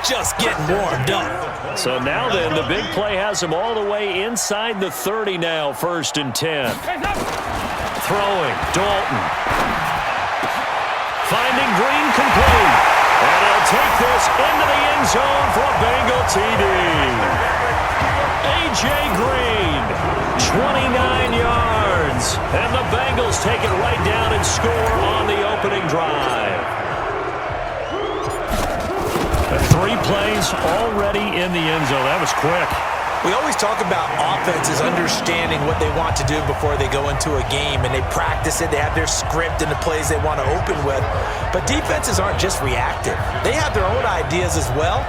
just getting warmed up. So now then, the big play has him all the way inside the 30 now, 1st and 10. Throwing, Dalton. Finding Green complete. And he'll take this into the end zone for a Bengal TD. A.J. Green, 29 yards. And the Bengals take it right down and score on the opening drive. 3 plays already in the end zone. That was quick. We always talk about offenses understanding what they want to do before they go into a game, and they practice it. They have their script and the plays they want to open with. But defenses aren't just reactive. They have their own ideas as well.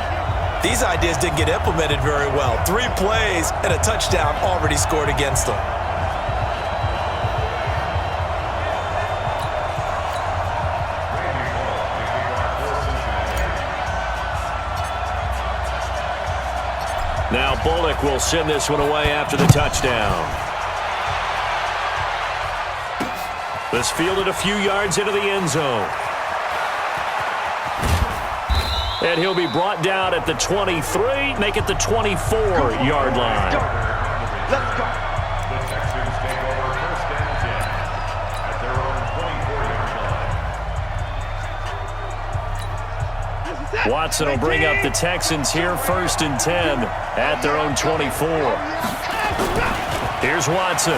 These ideas didn't get implemented very well. 3 plays and a touchdown already scored against them. Now Bullock will send this one away after the touchdown. This fielded a few yards into the end zone. And he'll be brought down at the 23, make it the 24-yard line. Let's go. The Texans take over 1st and 10 at their own 24-yard line. Watson will bring up the Texans here, 1st and 10 at their own 24. Here's Watson.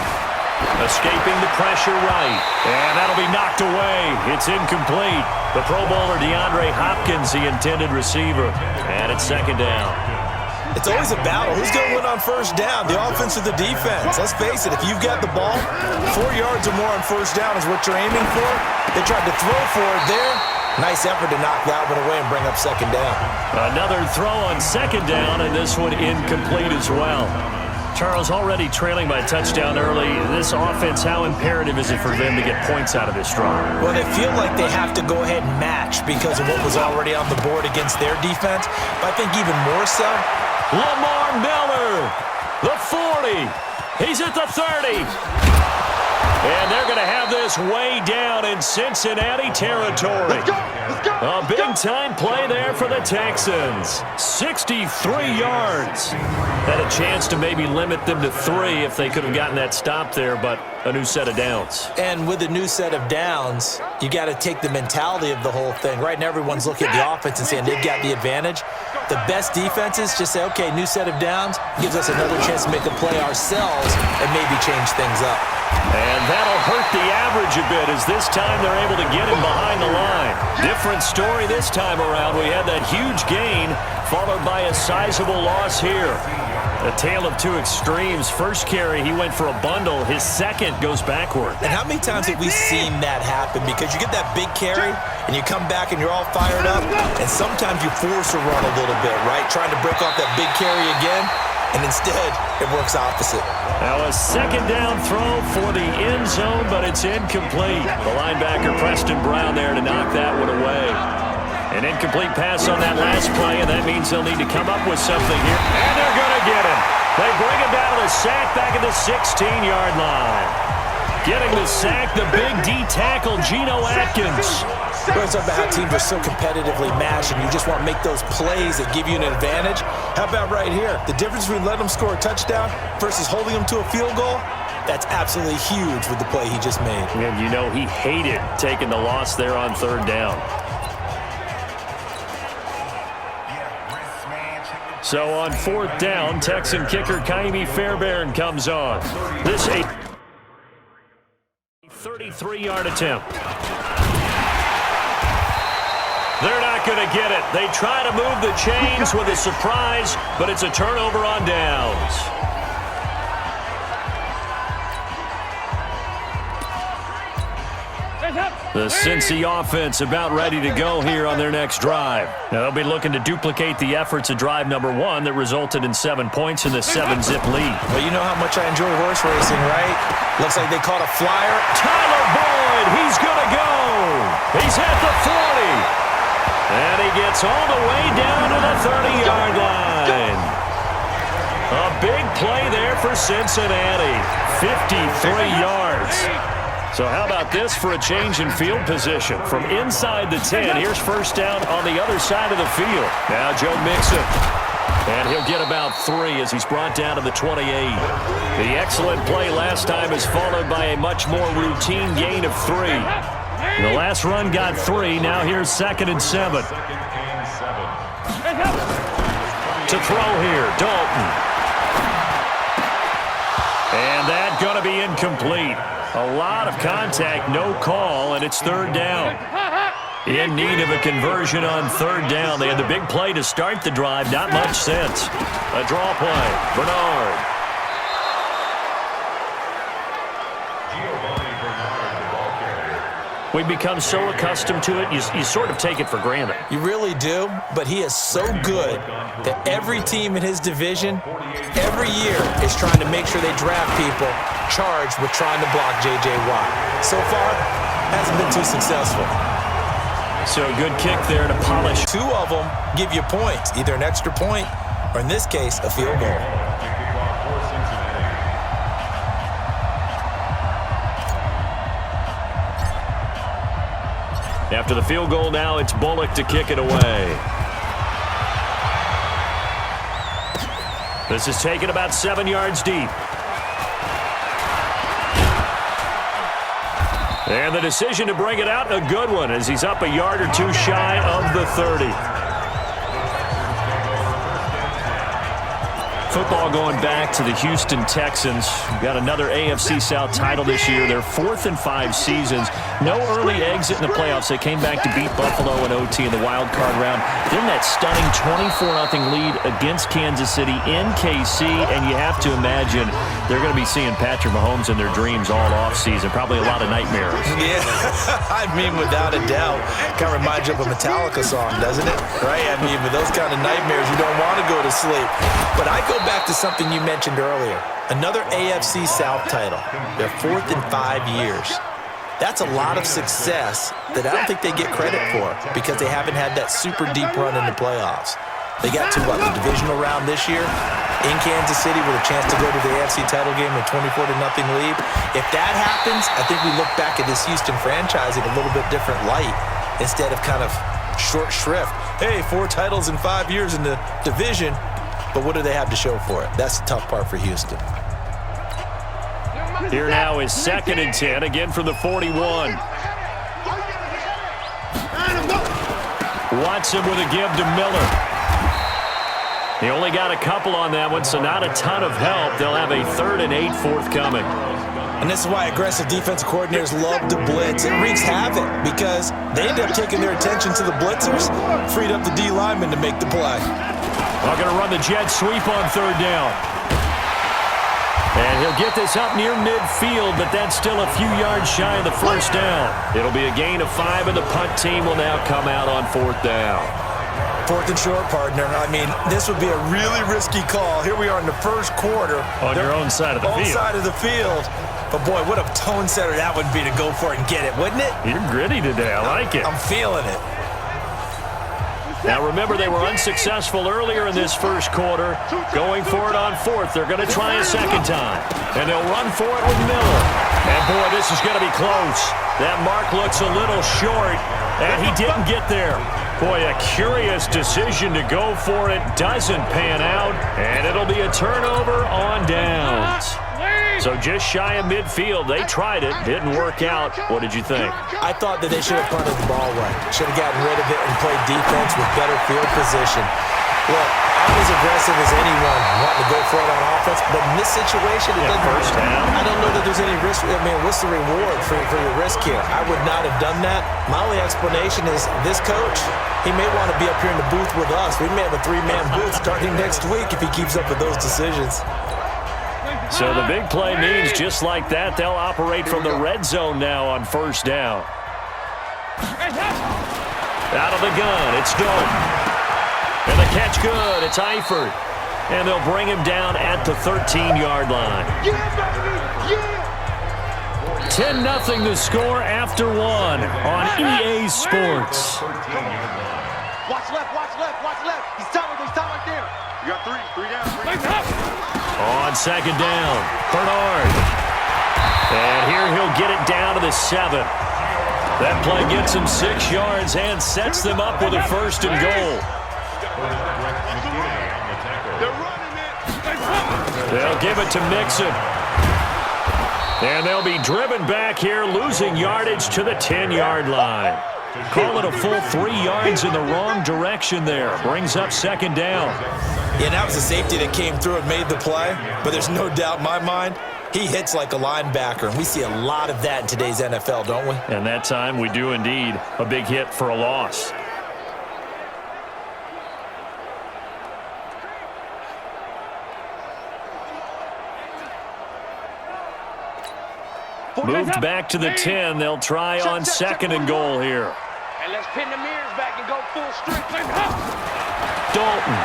Escaping the pressure right. And that'll be knocked away. It's incomplete. The Pro Bowler DeAndre Hopkins, the intended receiver. And it's 2nd down. It's always a battle. Who's going to win on 1st down, the offense or the defense? Let's face it, if you've got the ball, 4 yards or more on 1st down is what you're aiming for. They tried to throw for it there. Nice effort to knock that one away and bring up 2nd down. Another throw on 2nd down, and this one incomplete as well. Charles, already trailing by a touchdown early. This offense, how imperative is it for them to get points out of this drive? Well, they feel like they have to go ahead and match because of what was already on the board against their defense. But I think even more so, Lamar Miller, the 40. He's at the 30. And they're going to have this way down in Cincinnati territory. Let's go. A big-time play there for the Texans. 63 yards. Had a chance to maybe limit them to 3 if they could have gotten that stop there, but a new set of downs. and with a new set of downs, you got to take the mentality of the whole thing. Right now, everyone's looking at the offense and saying they've got the advantage. The best defenses just say, okay, new set of downs, gives us another chance to make a play ourselves and maybe change things up. And that'll hurt the average a bit as this time they're able to get him behind the line. Different story this time around. We had that huge gain followed by a sizable loss here. A tale of two extremes. First carry, he went for a bundle. His second goes backward. And how many times have we seen that happen? Because you get that big carry, and you come back and you're all fired up, and sometimes you force a run a little bit, right? Trying to break off that big carry again, and instead it works opposite. Now a second down throw for the end zone, but it's incomplete. The linebacker Preston Brown there to knock that one away. An incomplete pass on that last play, and that means they'll need to come up with something here. And they're going to get him. They bring him down to the sack back at the 16-yard line. Getting the sack, the big D tackle, Geno Atkins. We're talking about how teams are so competitively matched, and you just want to make those plays that give you an advantage. How about right here? The difference between letting them score a touchdown versus holding them to a field goal, that's absolutely huge with the play he just made. And you know he hated taking the loss there on third down. So on fourth down, Texan kicker Kaimi Fairbairn comes on. This a 33-yard attempt. They're not going to get it. They try to move the chains with a surprise, but it's a turnover on downs. The Cincy offense about ready to go here on their next drive. Now they'll be looking to duplicate the efforts of drive number 1 that resulted in 7 points in the 7-zip lead. Well, you know how much I enjoy horse racing, right? Looks like they caught a flyer. Tyler Boyd, he's going to go. He's at the 40. And he gets all the way down to the 30-yard line. A big play there for Cincinnati. 53 yards. So how about this for a change in field position? From inside the 10, here's first down on the other side of the field. Now Joe Mixon. And he'll get about 3 as he's brought down to the 28. The excellent play last time is followed by a much more routine gain of 3. The last run got 3. Now here's 2nd and 7. To throw here, Dalton. And that's going to be incomplete. A lot of contact, no call, and it's 3rd down. In need of a conversion on 3rd down. They had the big play to start the drive. Not much sense. A draw play. Bernard. We've become so accustomed to it, you sort of take it for granted. You really do, but he is so good that every team in his division, every year, is trying to make sure they draft people charged with trying to block J.J. Watt. So far, hasn't been too successful. So a good kick there to polish. 2 of them give you points, either an extra point or, in this case, a field goal. After the field goal now, it's Bullock to kick it away. This is taken about 7 yards deep. And the decision to bring it out, a good one, as he's up a yard or 2 shy of the 30. Football going back to the Houston Texans. We've got another AFC South title this year. They're 4th in 5 seasons. No early exit in the playoffs. They came back to beat Buffalo in OT in the wild card round. Then that stunning 24-0 lead against Kansas City in KC. And you have to imagine they're going to be seeing Patrick Mahomes in their dreams all offseason. Probably a lot of nightmares. Yeah, I mean, without a doubt. Kind of reminds you of a Metallica song, doesn't it? Right? I mean, with those kind of nightmares, you don't want to go to sleep. But I go back to something you mentioned earlier. Another AFC South title. They're 4th in 5 years. That's a lot of success that I don't think they get credit for because they haven't had that super deep run in the playoffs. They got to, the divisional round this year in Kansas City with a chance to go to the AFC title game with 24-0 lead. If that happens, I think we look back at this Houston franchise in a little bit different light instead of kind of short shrift. Hey, 4 titles in 5 years in the division, but what do they have to show for it? That's the tough part for Houston. Here now is 2nd and 10, again from the 41. Watson with a give to Miller. He only got a couple on that one, so not a ton of help. They'll have a 3rd and 8 forthcoming. And this is why aggressive defensive coordinators love to blitz. It wreaks havoc because they end up taking their attention to the blitzers, freed up the D lineman to make the play. They're going to run the jet sweep on 3rd down. And he'll get this up near midfield, but that's still a few yards shy of the first down. It'll be a gain of 5, and the punt team will now come out on 4th down. 4th and short, partner. I mean, this would be a really risky call. Here we are in the first quarter. On your own side of the field. Own side of the field. But, boy, what a tone setter that would be to go for it and get it, wouldn't it? You're gritty today. I like it. I'm feeling it. Now, remember, they were unsuccessful earlier in this first quarter. Going for it on 4th. They're going to try a second time. And they'll run for it with Miller. And, boy, this is going to be close. That mark looks a little short, and he didn't get there. Boy, a curious decision to go for it. Doesn't pan out, and it'll be a turnover on downs. So just shy of midfield. They tried it. Didn't work out. What did you think? I thought that they should have punted the ball away. Should have gotten rid of it and played defense with better field position. Look, I'm as aggressive as anyone wanting to go for it on offense, but in this situation, it doesn't first down. I don't know that there's any risk. I mean, what's the reward for your risk here? I would not have done that. My only explanation is this coach, he may want to be up here in the booth with us. We may have a 3-man booth starting next week if he keeps up with those decisions. So the big play means just like that, they'll operate from the red zone now on 1st down. Out of the gun, it's Dalton. And the catch good, it's Eifert. And they'll bring him down at the 13-yard line. 10-0 the score after 1 on EA Sports. Watch left, watch left, watch left. He's time right there. You got 3 down. On 2nd down, Bernard. And here he'll get it down to the the 7. That play gets them 6 yards and sets them up with a 1st and goal. They'll give it to Mixon. And they'll be driven back here, losing yardage to the 10-yard line. Call it a full 3 yards in the wrong direction there. Brings up 2nd down. Yeah, that was a safety that came through and made the play. But there's no doubt in my mind, he hits like a linebacker. And we see a lot of that in today's NFL, don't we? And that time we do indeed. A big hit for a loss. Moved back to the 10. They'll try on 2nd and goal here. And let's pin the mirrors back and go full strength. Dalton.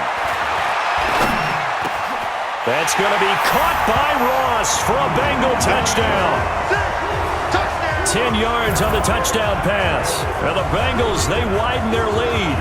That's going to be caught by Ross for a Bengal touchdown. 10 yards on the touchdown pass. Now the Bengals, they widen their lead.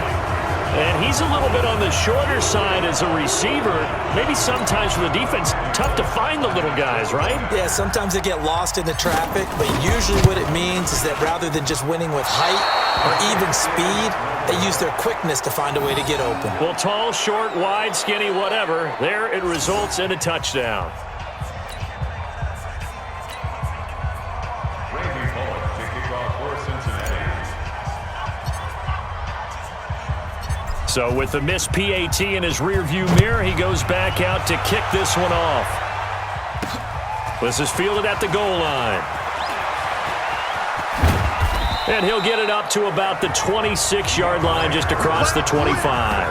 And he's a little bit on the shorter side as a receiver. Maybe sometimes for the defense, tough to find the little guys, right? Yeah, sometimes they get lost in the traffic, but usually what it means is that rather than just winning with height or even speed, they use their quickness to find a way to get open. Well, tall, short, wide, skinny, whatever, there it results in a touchdown. So with the missed PAT in his rearview mirror, he goes back out to kick this one off. This is fielded at the goal line. And he'll get it up to about the 26-yard line, just across the 25.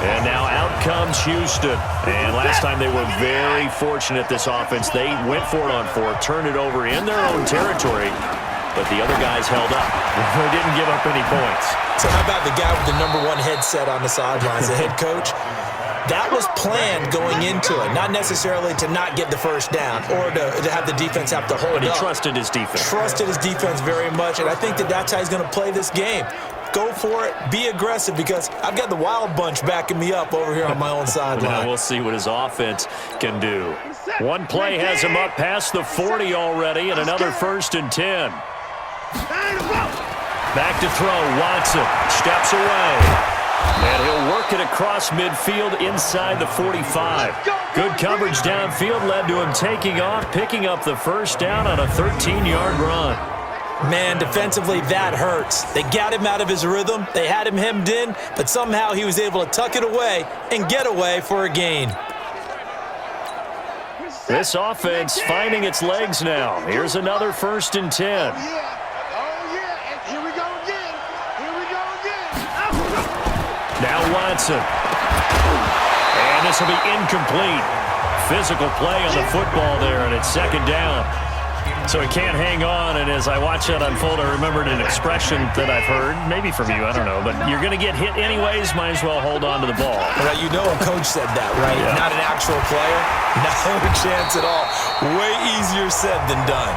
And now out comes Houston. And last time they were very fortunate, this offense. They went for it on 4, turned it over in their own territory. But the other guys held up. They didn't give up any points. So how about the guy with the #1 headset on the sidelines, the head coach? That was planned going into it, not necessarily to not get the first down or to have the defense have to hold up. But he trusted his defense. Trusted his defense very much, and I think that's how he's going to play this game. Go for it. Be aggressive, because I've got the wild bunch backing me up over here on my own sideline. Now we'll see what his offense can do. One play has him up past the 40 already, and another 1st and 10. Back to throw. Watson steps away. And he'll work it across midfield inside the 45. Good coverage downfield led to him taking off, picking up the 1st down on a 13-yard run. Man, defensively, that hurts. They got him out of his rhythm. They had him hemmed in, but somehow he was able to tuck it away and get away for a gain. This offense finding its legs now. Here's another 1st and 10. Now Watson. And this will be incomplete. Physical play on the football there, and it's 2nd down. So he can't hang on, and as I watch that unfold, I remembered an expression that I've heard, maybe from you, I don't know, but you're going to get hit anyways, might as well hold on to the ball. Well, you know a coach said that, right? Yeah. Not an actual player. Not a chance at all. Way easier said than done.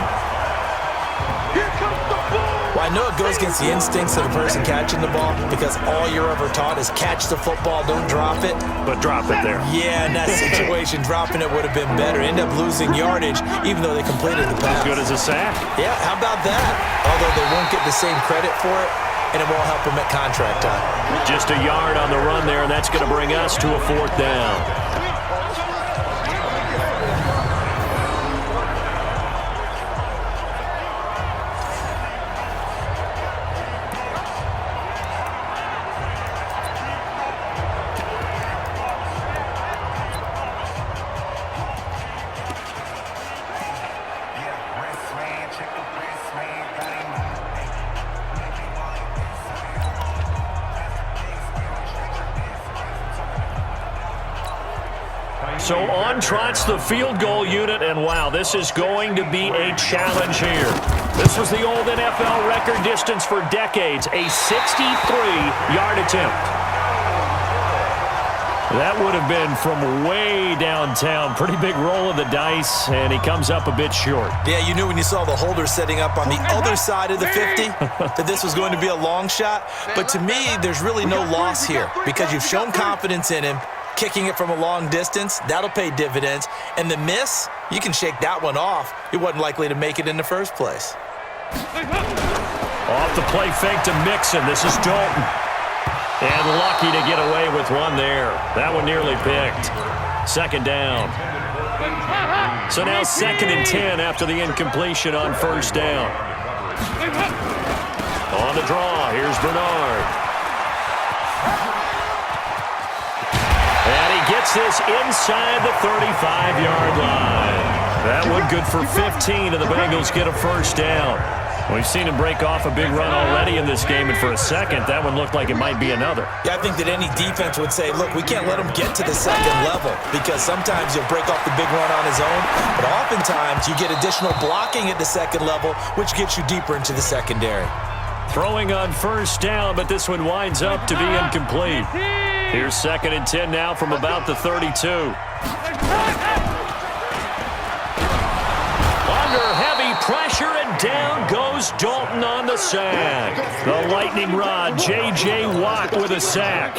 Here comes the ball. Well, I know it goes against the instincts of the person catching the ball, because all you're ever taught is catch the football, don't drop it. But drop it there. Yeah, in that situation, dropping it would have been better. End up losing yardage, even though they completed the pass. As good as a sack. Yeah, how about that? Although they won't get the same credit for it, and it won't help them at contract time. Just a yard on the run there, and that's going to bring us to a 4th down. So on trots the field goal unit, and wow, this is going to be a challenge here. This was the old NFL record distance for decades, a 63-yard attempt. That would have been from way downtown. Pretty big roll of the dice, and he comes up a bit short. Yeah, you knew when you saw the holder setting up on the other side of the 50 that this was going to be a long shot. But to me, there's really no loss here, because you've shown confidence in him. kicking it from a long distance, that'll pay dividends. And the miss, you can shake that one off. He wasn't likely to make it in the first place. Off the play fake to Mixon. This is Dalton. And lucky to get away with one there. That one nearly picked. Second down. So now 2nd and 10 after the incompletion on first down. On the draw, here's Bernard. And he gets this inside the 35-yard line. That one good for 15, and the Bengals get a first down. We've seen him break off a big run already in this game, and for a second, that one looked like it might be another. Yeah, I think that any defense would say, look, we can't let him get to the second level because sometimes he'll break off the big run on his own, but oftentimes you get additional blocking at the second level, which gets you deeper into the secondary. Throwing on first down, but this one winds up to be incomplete. Here's 2nd and 10 now from about the 32. Under heavy pressure, and down goes Dalton on the sack. The lightning rod, J.J. Watt with a sack.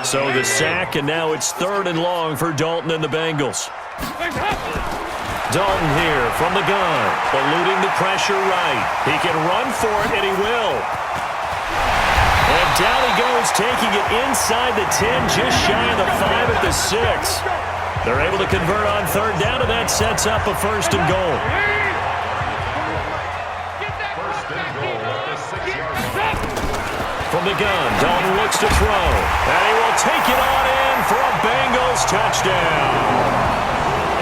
So the sack, and now it's 3rd and long for Dalton and the Bengals. Dalton here from the gun, eluding the pressure right. He can run for it, and he will. And down he goes, taking it inside the 10, just shy of the 5 at the 6. They're able to convert on 3rd down, and that sets up a 1st and goal. From the gun, Dalton looks to throw, and he will take it on in for a Bengals touchdown.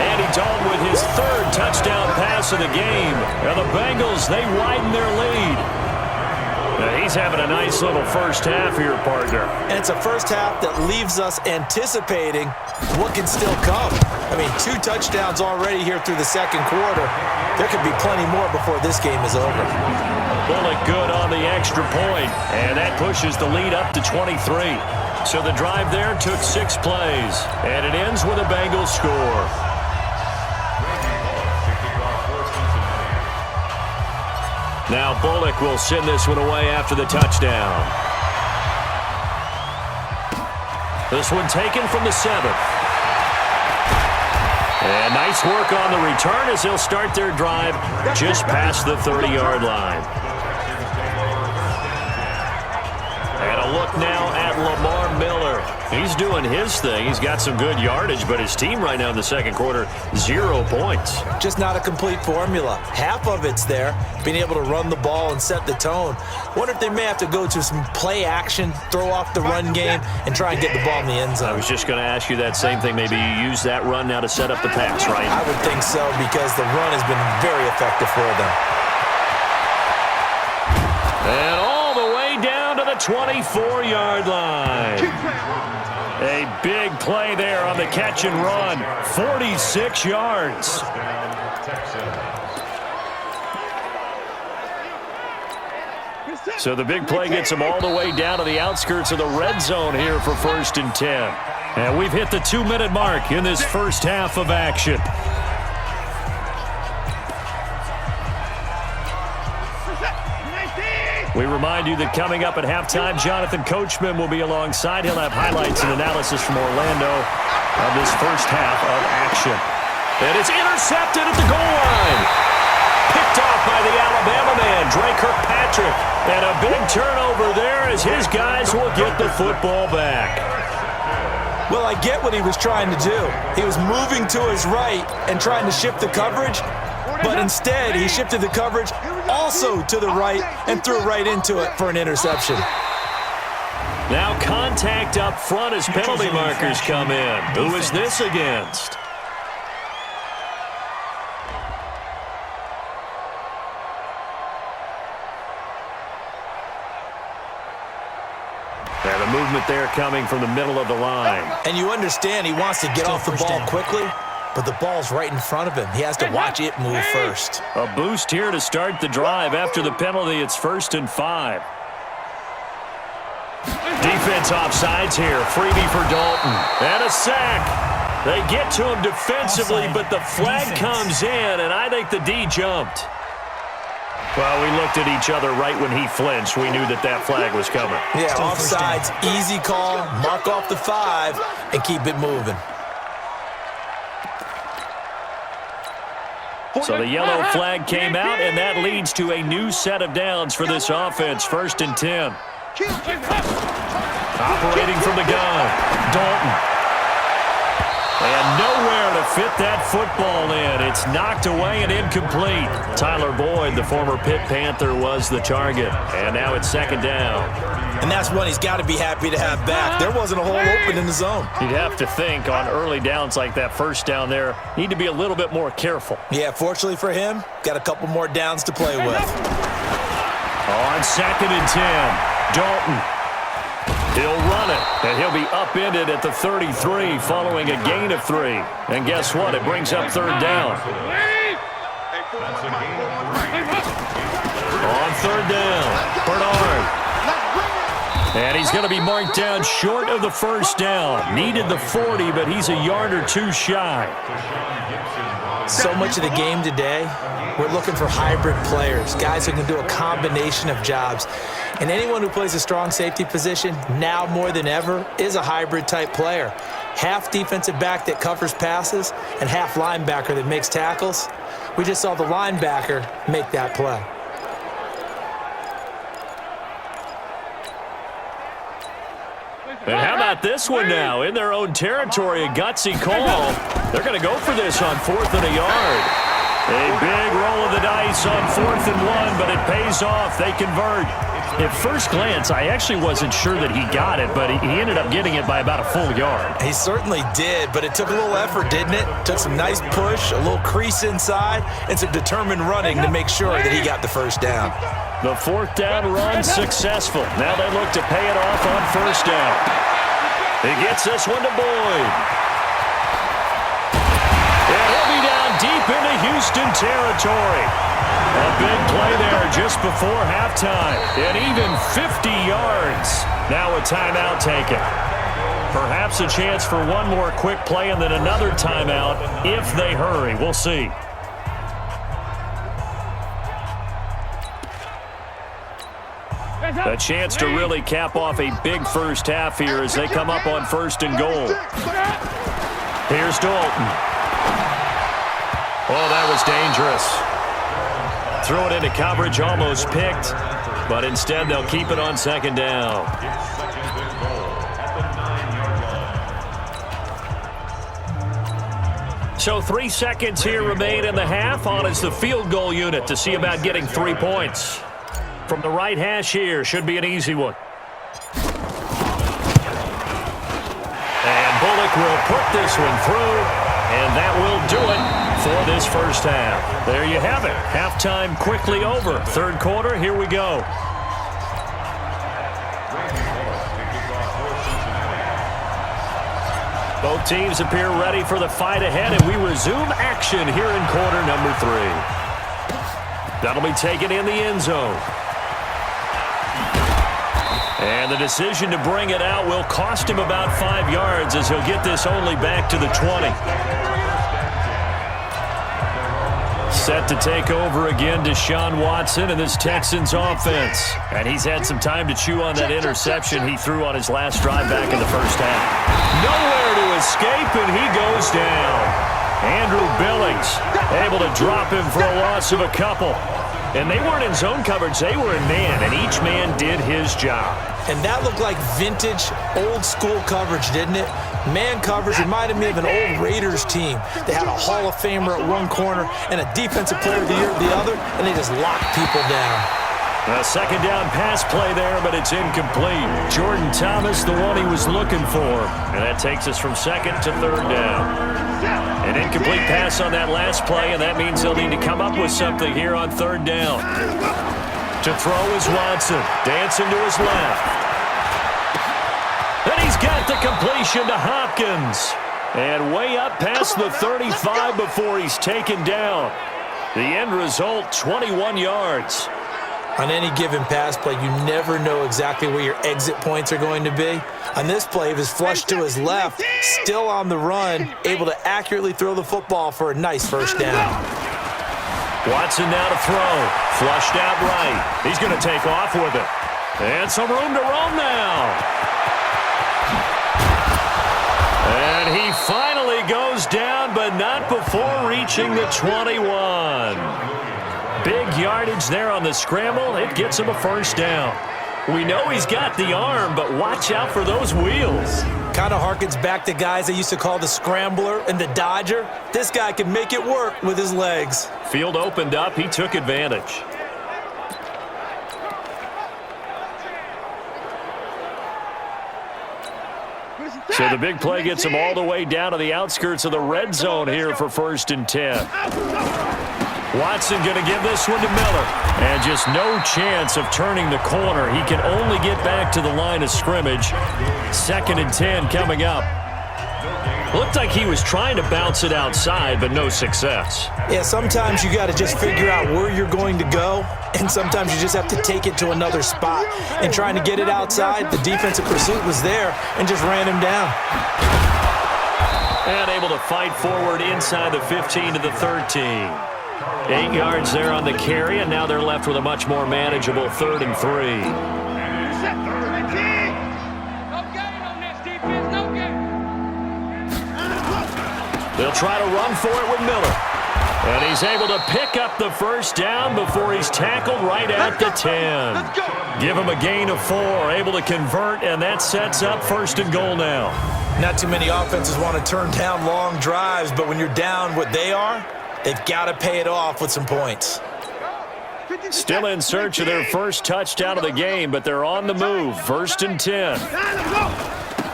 Andy Dalton with his 3rd touchdown pass of the game. And the Bengals, they widen their lead. Now he's having a nice little first half here, partner. And it's a first half that leaves us anticipating what can still come. I mean, 2 touchdowns already here through the second quarter. There could be plenty more before this game is over. Bullock good on the extra point, and that pushes the lead up to 23. So the drive there took 6 plays, and it ends with a Bengals score. Now Bullock will send this one away after the touchdown. This one taken from the 7th. And nice work on the return as they'll start their drive just past the 30-yard line. And a look now at Lamar Miller. He's doing his thing. He's got some good yardage, but his team right now in the second quarter, 0 points. Just not a complete formula. Half of it's there, being able to run the ball and set the tone. Wonder if they may have to go to some play action, throw off the run game, and try and get the ball in the end zone. I was just going to ask you that same thing. Maybe you use that run now to set up the pass, right? I would think so because the run has been very effective for them. And all the way down to the 24-yard line. A big play there on the catch and run. 46 yards. So the big play gets them all the way down to the outskirts of the red zone here for 1st and 10. And we've hit the 2-minute mark in this first half of action. We remind you that coming up at halftime, Jonathan Coachman will be alongside. He'll have highlights and analysis from Orlando of this first half of action. And it's intercepted at the goal line. Picked off by the Alabama man, Dre Kirkpatrick. And a big turnover there as his guys will get the football back. Well, I get what he was trying to do. He was moving to his right and trying to shift the coverage, but instead he shifted the coverage also to the right and threw right into it for an interception. Now contact up front as penalty markers come in. Who is this against? And the movement there coming from the middle of the line. And you understand he wants to get off the ball quickly, but the ball's right in front of him. He has to watch it move first. A boost here to start the drive. After the penalty, it's 1st and 5. Defense offsides here. Freebie for Dalton. And a sack. They get to him defensively, but the flag comes in, and I think the D jumped. Well, we looked at each other right when he flinched. We knew that that flag was coming. Yeah, offsides, easy call, mark off the 5, and keep it moving. So the yellow flag came out, and that leads to a new set of downs for this offense. 1st and 10. Operating from the gun, Dalton. And nowhere to fit that football in. It's knocked away and incomplete. Tyler Boyd, the former Pitt Panther, was the target. And now it's 2nd down. And that's one he's got to be happy to have back. There wasn't a hole open in the zone. You'd have to think on early downs like that 1st down there, need to be a little bit more careful. Yeah, fortunately for him, got a couple more downs to play with. On 2nd and 10, Dalton. He'll run it, and he'll be upended at the 33 following a gain of 3. And guess what? It brings up 3rd down. On 3rd down, Bernard. And he's going to be marked down short of the 1st down. Needed the 40, but he's a yard or 2 shy. So much of the game today, we're looking for hybrid players, guys who can do a combination of jobs. And anyone who plays a strong safety position, now more than ever, is a hybrid-type player. Half defensive back that covers passes and half linebacker that makes tackles. We just saw the linebacker make that play. And how about this one now? In their own territory, a gutsy call. They're going to go for this on 4th and a yard. A big roll of the dice on 4th and 1, but it pays off. They convert. At first glance, I actually wasn't sure that he got it, but he ended up getting it by about a full yard. He certainly did, but it took a little effort, didn't it? Took some nice push, a little crease inside, and some determined running to make sure that he got the 1st down. The 4th down run successful. Now they look to pay it off on 1st down. He gets this one to Boyd. And he'll be down deep into Houston territory. A big play there just before halftime. And even 50 yards. Now a timeout taken. Perhaps a chance for one more quick play and then another timeout if they hurry. We'll see. A chance to really cap off a big first half here as they come up on 1st and goal. Here's Dalton. Oh, that was dangerous. Throw it into coverage, almost picked, but instead they'll keep it on 2nd down. So 3 seconds here remain in the half. On is the field goal unit to see about getting 3 points. From the right hash here, should be an easy one. And Bullock will put this one through, and that will do it for this 1st half. There you have it. Halftime quickly over. 3rd quarter, here we go. Both teams appear ready for the fight ahead, and we resume action here in quarter number 3. That'll be taken in the end zone. And the decision to bring it out will cost him about 5 yards as he'll get this only back to the 20. Set to take over again, Deshaun Watson and this Texans offense. And he's had some time to chew on that interception he threw on his last drive back in the 1st half. Nowhere to escape, and he goes down. Andrew Billings able to drop him for a loss of a couple. And they weren't in zone coverage, they were in man, and each man did his job. And that looked like vintage, old-school coverage, didn't it? Man coverage reminded me of an old Raiders team. They had a Hall of Famer at one corner and a Defensive Player of the Year at the other, and they just locked people down. A 2nd down pass play there, but it's incomplete. Jordan Thomas, the one he was looking for. And that takes us from 2nd to 3rd down. An incomplete pass on that last play, and that means they'll need to come up with something here on 3rd down. To throw is Watson, dancing to his left. And he's got the completion to Hopkins. And way up past the 35 before he's taken down. The end result, 21 yards. On any given pass play, you never know exactly where your exit points are going to be. On this play, he was flushed to his left, still on the run, able to accurately throw the football for a nice 1st down. Watson now to throw. Flushed out right. He's going to take off with it. And some room to roam now. And he finally goes down, but not before reaching the 21. Big yardage there on the scramble. It gets him a first down. We know he's got the arm, but watch out for those wheels. Kind of harkens back to guys they used to call the scrambler and the dodger. This guy can make it work with his legs. Field opened up. He took advantage. So the big play gets him all the way down to the outskirts of the red zone here for 1st and 10. Watson going to give this one to Miller. And just no chance of turning the corner. He can only get back to the line of scrimmage. 2nd and 10 coming up. Looked like he was trying to bounce it outside, but no success. Yeah, sometimes you got to just figure out where you're going to go, and sometimes you just have to take it to another spot. And trying to get it outside, the defensive pursuit was there and just ran him down. And able to fight forward inside the 15 to the 13. 8 yards there on the carry, and now they're left with a much more manageable 3rd and 3. They'll try to run for it with Miller. And he's able to pick up the first down before he's tackled right at the 10. Give him a gain of 4, able to convert, and that sets up 1st and goal now. Not too many offenses want to turn down long drives, but when you're down what they are, they've got to pay it off with some points. Still in search of their first touchdown of the game, but they're on the move. 1st and 10.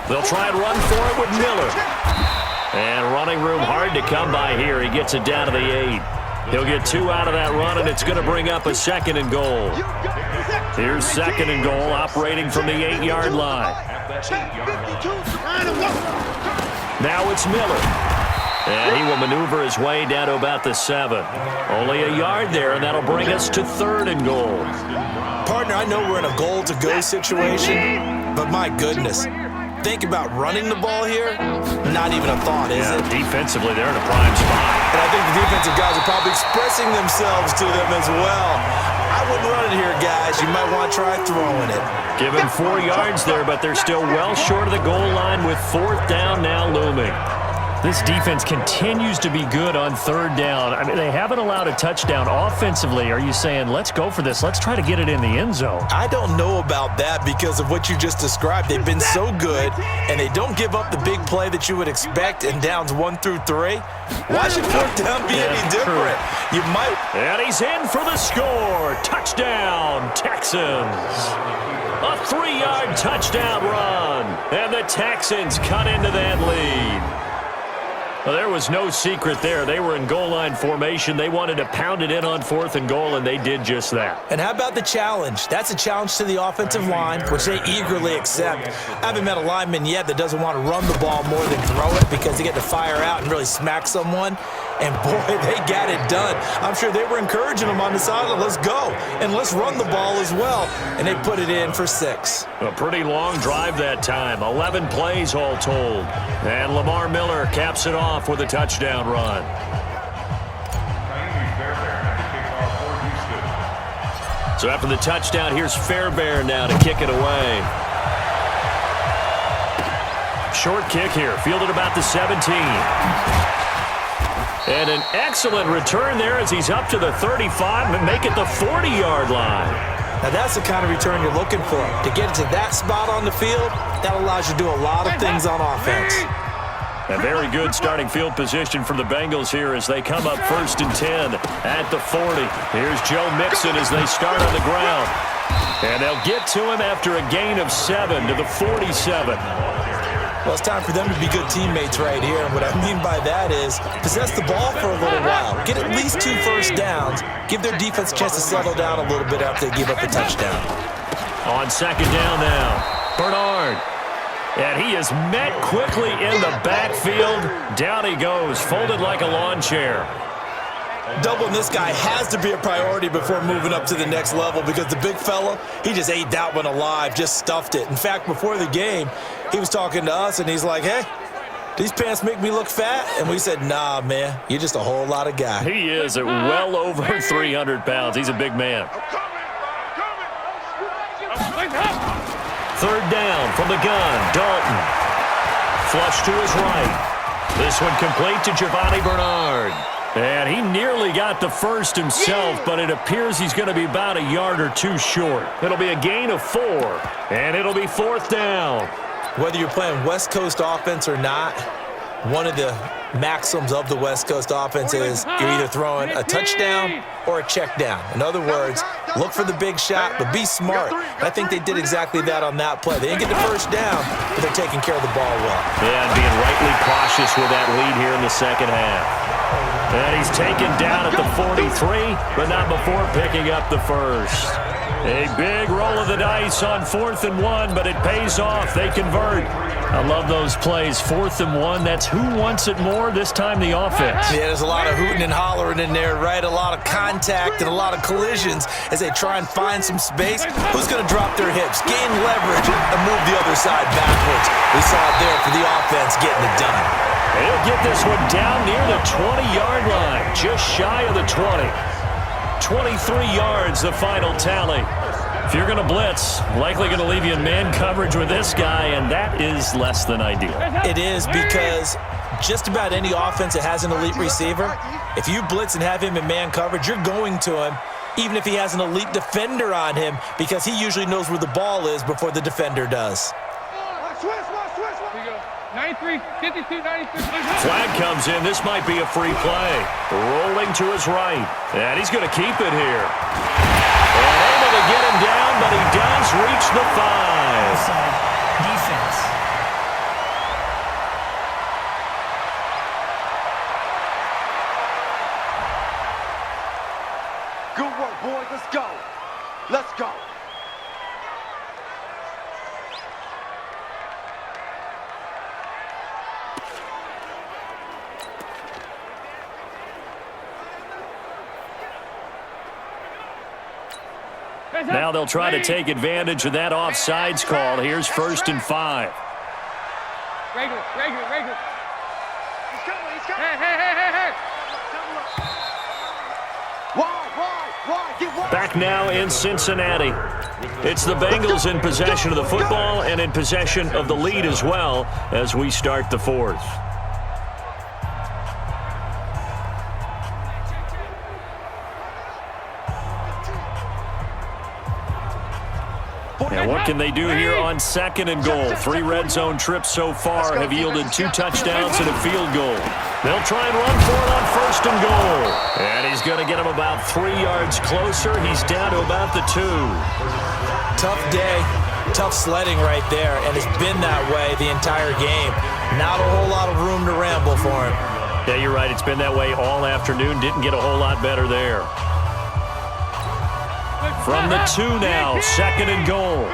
They'll try and run for it with Miller. And running room hard to come by here. He gets it down to the 8. He'll get 2 out of that run, and it's going to bring up a 2nd and goal. Here's 2nd and goal, operating from the 8-yard line. Now it's Miller. And he will maneuver his way down to about the 7. Only a yard there, and that'll bring us to 3rd and goal. Partner, I know we're in a goal-to-go situation, but my goodness. Think about running the ball here, not even a thought, is it? Defensively, they're in a prime spot. And I think the defensive guys are probably expressing themselves to them as well. I wouldn't run it here, guys. You might want to try throwing it. Give him 4 yards there, but they're still well short of the goal line with 4th down now looming. This defense continues to be good on 3rd down. I mean, they haven't allowed a touchdown offensively. Are you saying, let's go for this? Let's try to get it in the end zone. I don't know about that because of what you just described. They've been so good, and they don't give up the big play that you would expect in downs 1 through 3. Why should 4th down be any different? You might. And he's in for the score. Touchdown, Texans. A 3-yard touchdown run. And the Texans cut into that lead. Well, there was no secret there. They were in goal line formation. They wanted to pound it in on 4th and goal, and they did just that. And how about the challenge? That's a challenge to the offensive line, which they eagerly accept. I haven't met a lineman yet that doesn't want to run the ball more than throw it because they get to fire out and really smack someone. And, boy, they got it done. I'm sure they were encouraging them on the sideline. Let's go, and let's run the ball as well. And they put it in for 6. A pretty long drive that time. 11 plays all told. And Lamar Miller caps it off with a touchdown run. So after the touchdown, here's Fairbairn now to kick it away. Short kick here, fielded about the 17. And an excellent return there as he's up to the 35 and make it the 40-yard line. Now that's the kind of return you're looking for. To get to that spot on the field, that allows you to do a lot of things on offense. A very good starting field position for the Bengals here as they come up 1st and 10 at the 40. Here's Joe Mixon as they start on the ground. And they'll get to him after a gain of 7 to the 47. Well, it's time for them to be good teammates right here. And what I mean by that is possess the ball for a little while. Get at least 2 first downs. Give their defense a chance to settle down a little bit after they give up the touchdown. On 2nd down now, Bernard. And he is met quickly in the backfield. Down he goes, folded like a lawn chair. Doubling this guy has to be a priority before moving up to the next level because the big fella, he just ate that one alive, just stuffed it. In fact, before the game, he was talking to us, and he's like, hey, These pants make me look fat? And we said, nah, man, you're just a whole lot of guy. He is at well over 300 pounds. He's a big man. Third down from the gun. Dalton. Flush to his right. This one complete to Giovanni Bernard. And he nearly got the first himself, but it appears he's going to be about a yard or two short. It'll be a gain of 4, and it'll be 4th down. Whether you're playing West Coast offense or not, one of the maxims of the West Coast offense is you're either throwing a touchdown or a check down. In other words, look for the big shot, but be smart. And I think they did exactly that on that play. They didn't get the first down, but they're taking care of the ball well. Yeah, and being rightly cautious with that lead here in the second half. And he's taken down at the 43, but not before picking up the first. A big roll of the dice on 4th and 1, but it pays off. They convert. I love those plays. 4th and 1, that's who wants it more, this time the offense. Yeah, there's a lot of hooting and hollering in there, right? A lot of contact and a lot of collisions as they try and find some space. Who's going to drop their hips, gain leverage, and move the other side backwards? We saw it there for the offense getting it done. He'll get this one down near the 20-yard line, just shy of the 20. 23 yards, the final tally. If you're going to blitz, likely going to leave you in man coverage with this guy, and that is less than ideal. It is, because just about any offense that has an elite receiver, if you blitz and have him in man coverage, you're going to him, even if he has an elite defender on him, because he usually knows where the ball is before the defender does. 93, 52, 93. Flag comes in. This might be a free play. Rolling to his right. And he's going to keep it here. And able to get him down, but he does reach the 5. Offside. Defense. Good work, boys. Let's go. Let's go. Now they'll try to take advantage of that offsides call. Here's 1st and 5. Regular. He's coming. Hey. Wide. Get wide. Back now in Cincinnati. It's the Bengals in possession of the football and in possession of the lead as well as we start the 4th. And what can they do here on 2nd and goal? 3 red zone trips so far have yielded 2 touchdowns and a field goal. They'll try and run for it on 1st and goal. And he's going to get him about 3 yards closer. He's down to about the 2. Tough day, tough sledding right there, and it's been that way the entire game. Not a whole lot of room to ramble for him. Yeah, you're right. It's been that way all afternoon. Didn't get a whole lot better there. From the 2 now, 2nd and goal.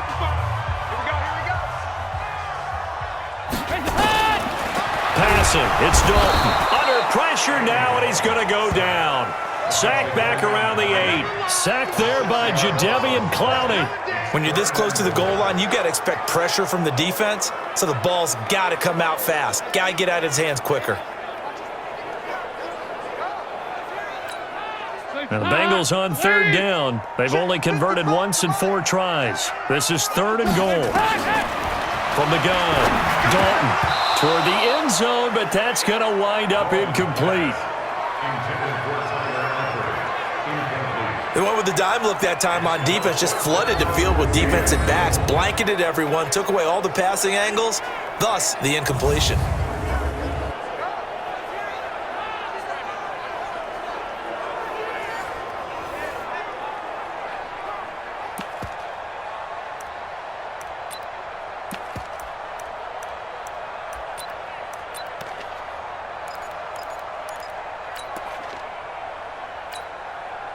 Passing, it's Dalton. Under pressure now, and he's going to go down. Sacked back around the 8. Sacked there by Jadeveon Clowney. When you're this close to the goal line, you got to expect pressure from the defense, so the ball's got to come out fast. Got to get out of his hands quicker. Now the Bengals on 3rd down. They've only converted once in 4 tries. This is 3rd and goal. From the gun, Dalton toward the end zone, but that's going to wind up incomplete. They went with the dime look that time on defense, just flooded the field with defensive backs, blanketed everyone, took away all the passing angles, thus the incompletion.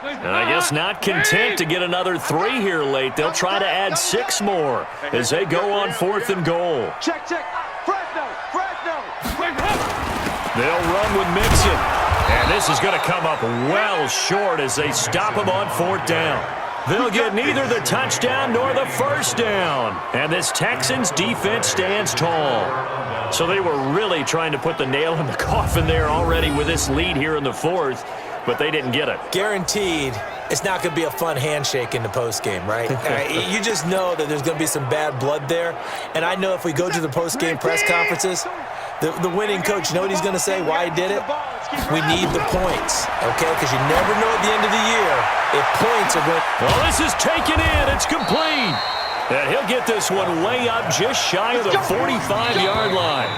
And I guess not content to get another 3 here late. They'll try to add 6 more as they go on 4th and goal. Check. Fresno. They'll run with Mixon. And this is going to come up well short as they stop him on 4th down. They'll get neither the touchdown nor the first down. And this Texans defense stands tall. So they were really trying to put the nail in the coffin there already with this lead here in the fourth, but they didn't get it. Guaranteed, it's not going to be a fun handshake in the postgame, right? You just know that there's going to be some bad blood there. And I know if we go to the postgame press conferences, the winning coach, you know what he's going to say, why he did it? We need the points, okay? Because you never know at the end of the year if points are going. Well, this is taken in. It's complete. And he'll get this one way up just shy of the 45-yard line.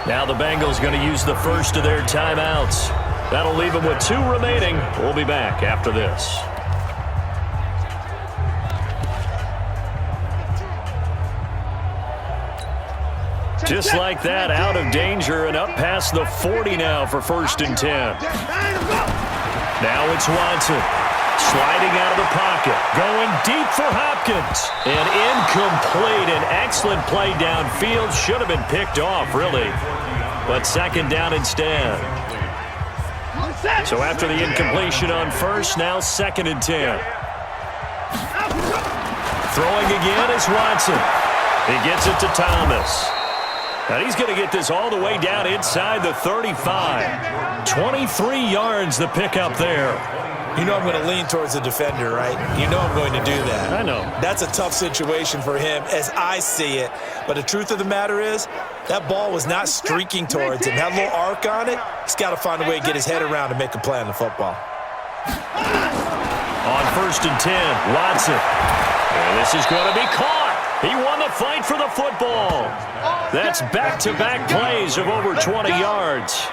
Now the Bengals going to use the first of their timeouts. That'll leave them with 2 remaining. We'll be back after this. Just like that, out of danger and up past the 40 now for 1st and 10. Now it's Watson. Sliding out of the pocket. Going deep for Hopkins. And incomplete. An excellent play downfield. Should have been picked off, really. But 2nd down instead. So after the incompletion on first, now 2nd and 10. Throwing again is Watson. He gets it to Thomas. And he's going to get this all the way down inside the 35. 23 yards the pickup there. You know I'm going to lean towards the defender, right? You know I'm going to do that. I know. That's a tough situation for him as I see it. But the truth of the matter is, that ball was not streaking towards him. That little arc on it, he's got to find a way to get his head around and make a play on the football. On 1st and 10, Watson. And this is going to be caught. He won the fight for the football. That's back-to-back plays of over 20 yards.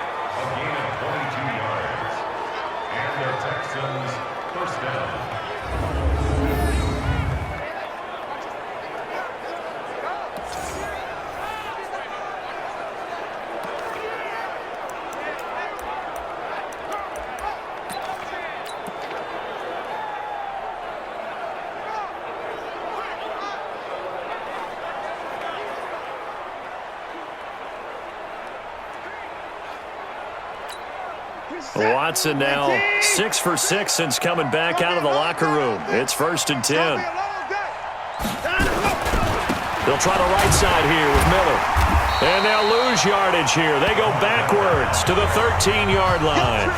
Watson now 6 for 6 since coming back out of the locker room. It's 1st and 10. They'll try the right side here with Miller. And they'll lose yardage here. They go backwards to the 13-yard line.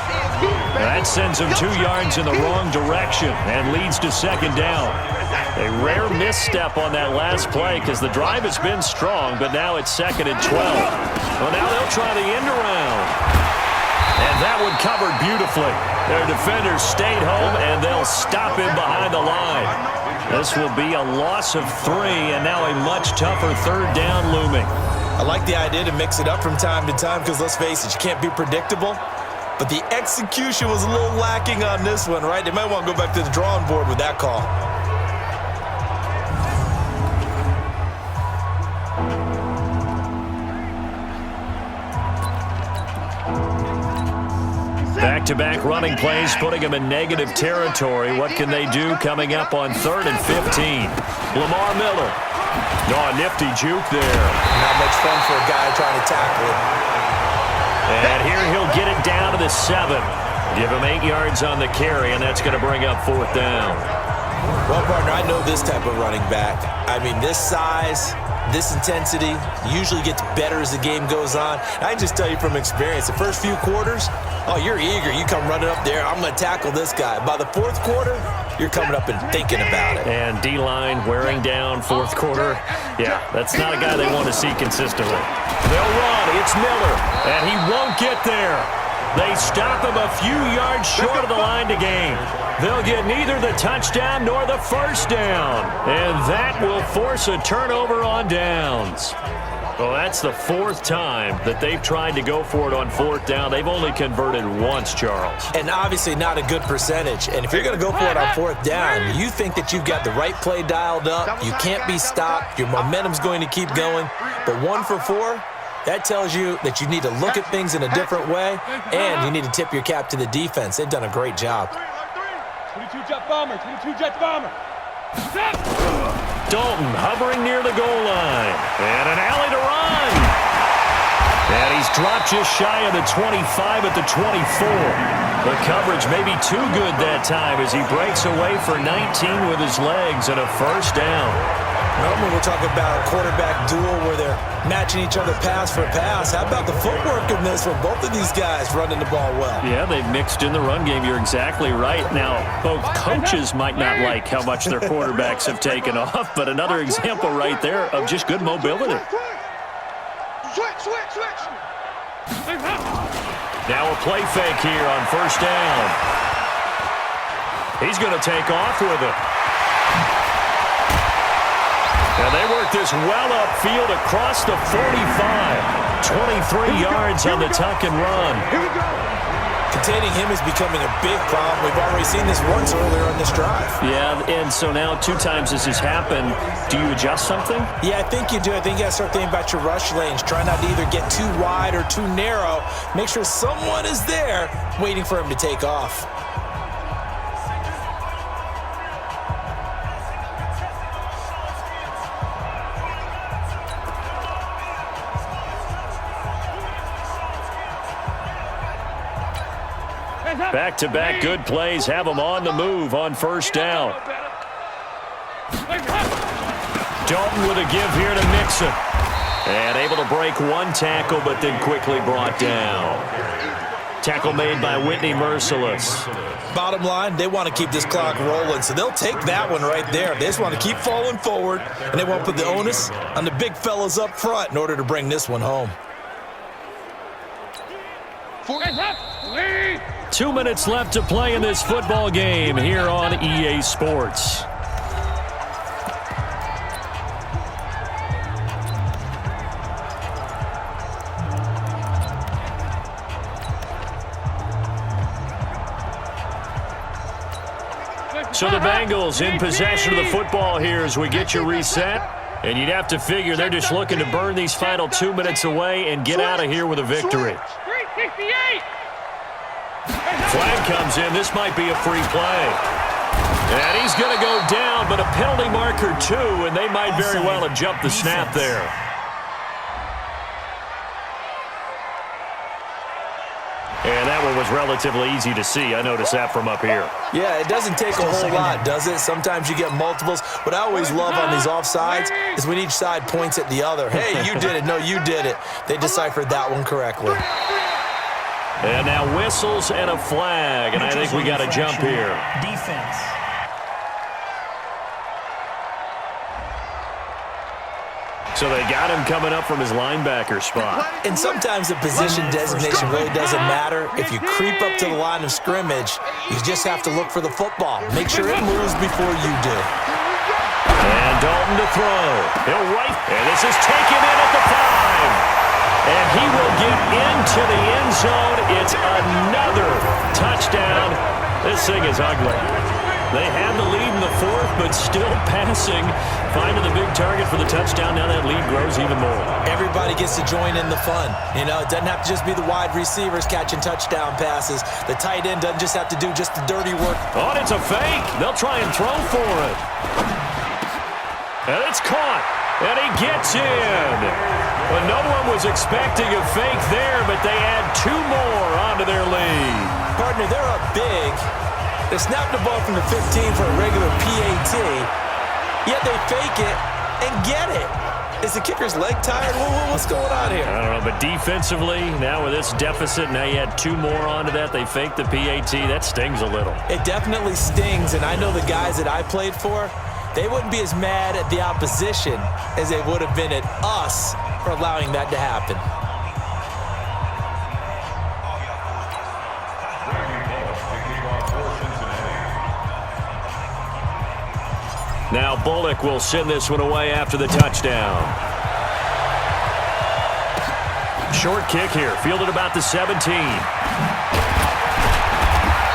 That sends them 2 yards in the wrong direction and leads to 2nd down. A rare misstep on that last play because the drive has been strong, but now it's 2nd and 12. Well, now they'll try the end around. And that one covered beautifully. Their defenders stayed home, and they'll stop him behind the line. This will be a loss of 3, and now a much tougher 3rd down looming. I like the idea to mix it up from time to time because, let's face it, you can't be predictable. But the execution was a little lacking on this one, right? They might want to go back to the drawing board with that call. Back-to-back running plays, putting them in negative territory. What can they do coming up on 3rd and 15? Lamar Miller. Oh, a nifty juke there. Not much fun for a guy trying to tackle it. And here he'll get it down to the 7. Give him 8 yards on the carry, and that's going to bring up 4th down. Well, partner, I know this type of running back. I mean, this size, this intensity usually gets better as the game goes on. I can just tell you from experience, the first few quarters, oh, you're eager. You come running up there, I'm going to tackle this guy. By the 4th quarter, you're coming up and thinking about it. And D-line wearing down 4th quarter. Yeah, that's not a guy they want to see consistently. They'll run. It's Miller, and he won't get there. They stop him a few yards short of the line to gain. They'll get neither the touchdown nor the first down. And that will force a turnover on downs. Well, that's the 4th time that they've tried to go for it on 4th down. They've only converted once, Charles. And obviously not a good percentage. And if you're going to go for it on 4th down, you think that you've got the right play dialed up. You can't be stopped. Your momentum's going to keep going. But 1 for 4, that tells you that you need to look at things in a different way, and you need to tip your cap to the defense. They've done a great job. 22 jet bomber, 22 jet bomber. Dalton hovering near the goal line. And an alley to run. And he's dropped just shy of the 25 at the 24. The coverage may be too good that time as he breaks away for 19 with his legs and a first down. Normally we're talking about a quarterback duel where they're matching each other pass for pass. How about the footwork in this one? Both of these guys running the ball well. Yeah, they've mixed in the run game. You're exactly right. Now, both coaches might not like how much their quarterbacks have taken off, but another example right there of just good mobility. Switch. Now a play fake here on first down. He's going to take off with it. And they work this well upfield across the 45. 23 yards on the tuck and run. Here we go. Containing him is becoming a big problem. We've already seen this once earlier on this drive. Yeah, and so now 2 times this has happened. Do you adjust something? Yeah, I think you do. I think you got to start thinking about your rush lanes. Try not to either get too wide or too narrow. Make sure someone is there waiting for him to take off. Back-to-back good plays have them on the move on first down. Dalton with a give here to Mixon. And able to break 1 tackle, but then quickly brought down. Tackle made by Whitney Merciless. Bottom line, they want to keep this clock rolling, so they'll take that one right there. They just want to keep falling forward, and they won't put the onus on the big fellas up front in order to bring this one home. 2 minutes left to play in this football game here on EA Sports. So the Bengals in possession of the football here as we get you reset. And you'd have to figure they're just looking to burn these final 2 minutes away and get out of here with a victory. 368. Flag comes in. This might be a free play. And he's going to go down, but a penalty marker too, and they might very well have jumped the snap there. And that one was relatively easy to see. I noticed that from up here. Yeah, it doesn't take a whole lot, does it? Sometimes you get multiples. What I always love on these offsides is when each side points at the other. Hey, you did it. No, you did it. They deciphered that one correctly. And now whistles and a flag, and I think we got a jump here. Defense. So they got him coming up from his linebacker spot. And sometimes the position designation really doesn't matter. If you creep up to the line of scrimmage, you just have to look for the football. Make sure it moves before you do. And Dalton to throw. He'll right. And this is taken in at the 5. And he will get into the end zone. It's another touchdown. This thing is ugly. They had the lead in the 4th, but still passing. Finding the big target for the touchdown. Now that lead grows even more. Everybody gets to join in the fun. You know, it doesn't have to just be the wide receivers catching touchdown passes. The tight end doesn't just have to do just the dirty work. Oh, and it's a fake. They'll try and throw for it. And it's caught. And he gets in. Well, no one was expecting a fake there, but they add 2 more onto their lead. Partner, they're up big. They snap the ball from the 15 for a regular PAT, yet they fake it and get it. Is the kicker's leg tired? What's going on here? I don't know, but defensively, now with this deficit, now you add 2 more onto that. They fake the PAT. That stings a little. It definitely stings, and I know the guys that I played for, they wouldn't be as mad at the opposition as they would have been at us for allowing that to happen. Now Bullock will send this one away after the touchdown. Short kick here, fielded about the 17.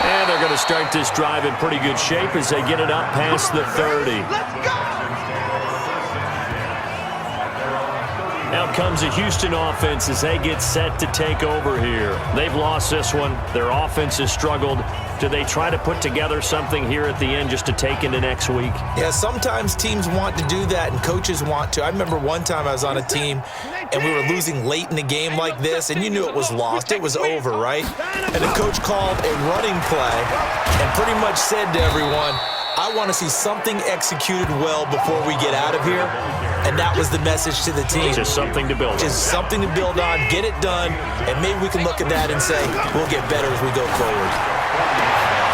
And they're going to start this drive in pretty good shape as they get it up past the 30. Let's go! Now comes the Houston offense as they get set to take over here. They've lost this one. Their offense has struggled. Do they try to put together something here at the end just to take into next week? Yeah, sometimes teams want to do that and coaches want to. I remember one time I was on a team and we were losing late in the game like this, and you knew it was lost. It was over, right? And the coach called a running play and pretty much said to everyone, I want to see something executed well before we get out of here. And that was the message to the team. Just something to build on. Just something to build on, get it done, and maybe we can look at that and say, we'll get better as we go forward.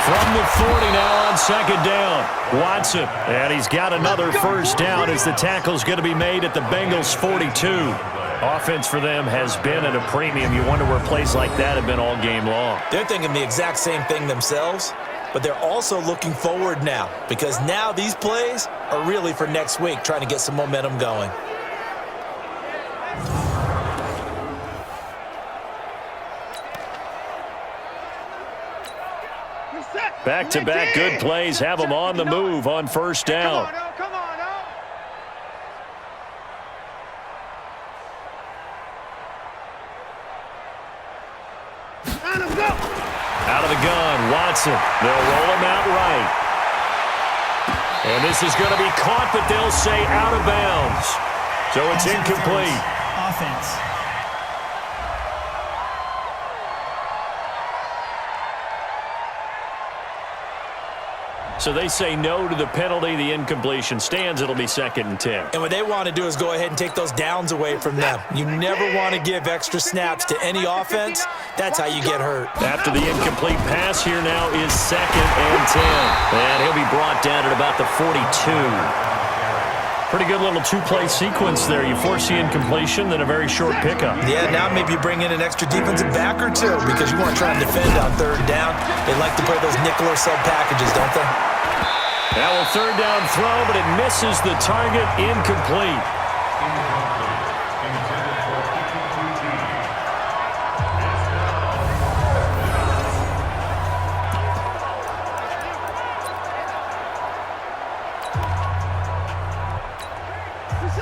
From the 40 now on second down, Watson. And he's got another first down as the tackle's going to be made at the Bengals' 42. Offense for them has been at a premium. You wonder where plays like that have been all game long. They're thinking the exact same thing themselves, but they're also looking forward now because now these plays are really for next week, trying to get some momentum going. Back-to-back good plays have them on the move on first down. Come on, Out of the gun, Watson. They'll roll him out right. And this is going to be caught, but they'll say out of bounds. So it's incomplete. Offense. So they say no to the penalty. The incompletion stands. It'll be 2nd and 10. And what they want to do is go ahead and take those downs away from them. You never want to give extra snaps to any offense. That's how you get hurt. After the incomplete pass, here now is 2nd and 10. And he'll be brought down at about the 42. Pretty good little two-play sequence there. You force the incompletion, then a very short pickup. Yeah, now maybe you bring in an extra defensive back or two because you want to try and defend on 3rd down. They like to play those nickel or sub packages, don't they? Now a 3rd down throw, but it misses the target, incomplete.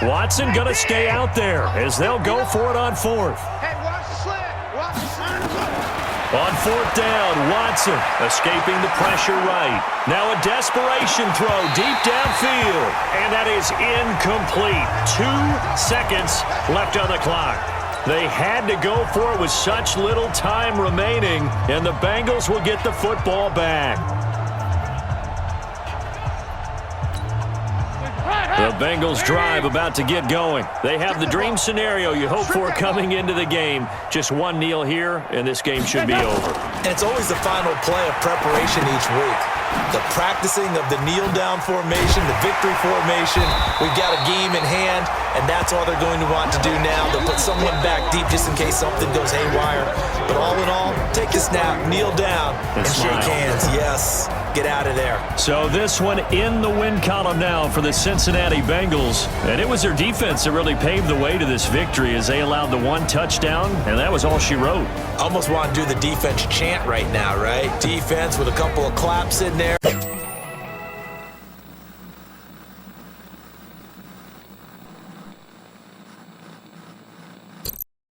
Watson going to stay out there as they'll go for it on 4th. Hey, watch the slant. Watch the slant. On 4th down, Watson escaping the pressure right. Now a desperation throw deep downfield. And that is incomplete. 2 seconds left on the clock. They had to go for it with such little time remaining, and the Bengals will get the football back. The Bengals drive about to get going. They have the dream scenario you hope for coming into the game. Just one kneel here, and this game should be over. And it's always the final play of preparation each week. The practicing of the kneel-down formation, the victory formation. We've got a game in hand, and that's all they're going to want to do now. They'll put someone back deep just in case something goes haywire. But all in all, take the snap, kneel down, and shake hands. Yes, get out of there. So this one in the win column now for the Cincinnati Bengals. And it was their defense that really paved the way to this victory as they allowed the 1 touchdown, and that was all she wrote. Almost want to do the defense chant right now, right? Defense with a couple of claps in there.